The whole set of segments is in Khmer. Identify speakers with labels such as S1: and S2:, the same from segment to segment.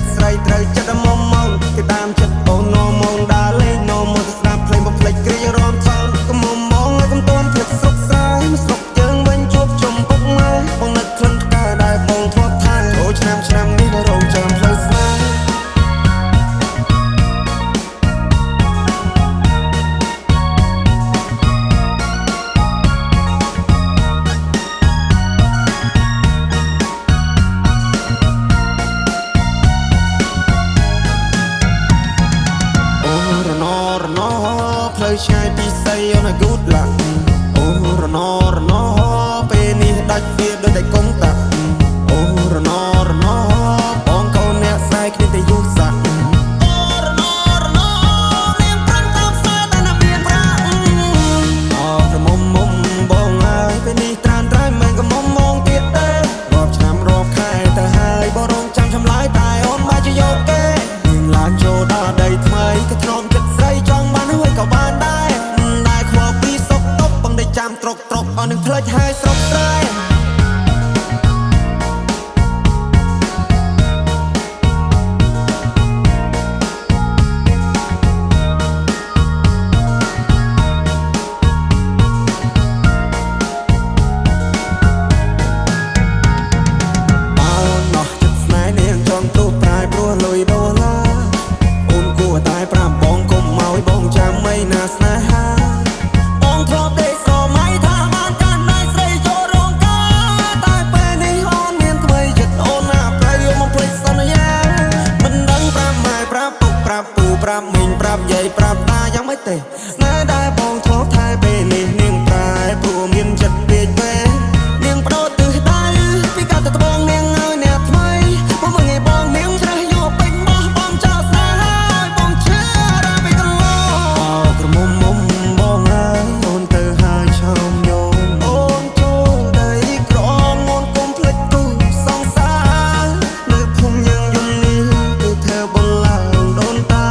S1: ចិត្តស្រីត្រូវចិត្តមុំមកគេតាមចិត្តអូននោមងដើរលេងនោមមកស្ដាប់ភ្លេងបំភ្លេចគ្រារំថងកុំមុំមកឲ្យកុំតន់ភ្លេចស្រុកស្រែស្រុកយើងវិញជួបជុំពុកម៉ែបងនឹកក្លិនផ្កាដែលបងធ្លាប់ថាអូឆ្នាំនេះរងចាំផ្លូវស្នេហ៍ផ្លូវឆ្ងាយពីស័យអូនឲ្យ good luck អូរណពេលនេះដាច់វាដូចតែកុងតាក់អូរណបងកូនអ្នកស្រីគ្នាតែយូរសាក់អូរណនាងប្រាំតាមផ្សារតែណាមានប្រាក់អូរមុំបងអើយពេលនេះត្រានត្រៃមិនក៏មុំមកទៀតទេរាប់ឆ្នាំរាប់ខែទៅហើយបងរងចាំឆ្លើយតែអូនមកជាយកគេនាងឡើងចូលដល់ដីថ្មីក៏ធ្នមចិត្តស្រីចង់បានហើយក៏បានដែរខ្វល់ពីសុកតុបបងได้ចាំត្រុកអស់នឹងផ្លេចហើយស្រុកស្រែប្រាប់មីងប្រាប់យាយប្រាប់តាយ៉ាងម៉េចទេស្នេហ៍ដែលបងធ្លាប់ថែពេលនេះនាងប្រែព្រោះមានចិត្តពេកពេលនាងបដូរទិសដៅពីកាលទៅត្បូងនាងឲ្យអ្នកថ្មីមកមើលឲ្យបងនាងច្រេះយកពេញបោះបងចោលស្នេហ៍ឲ្យបងឈឺរាពេកកន្លងអោក្រមុំបងអើយអូនទៅហើយឆោមយំអូនចូលដីក្រងអូនកុំភ្លេចទូសងសារនៅភូមិយើងយំនេះគឺធ្វើបងឡើងដូនតា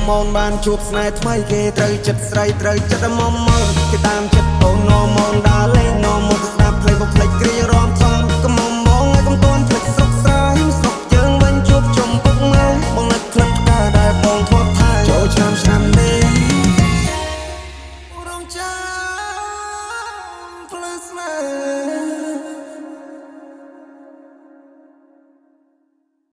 S1: មុំបានជួបស្នេហ៍ថ្មីគេត្រូវចិត្តស្រីត្រូវចិត្តមុំមកគេតាមចិត្ត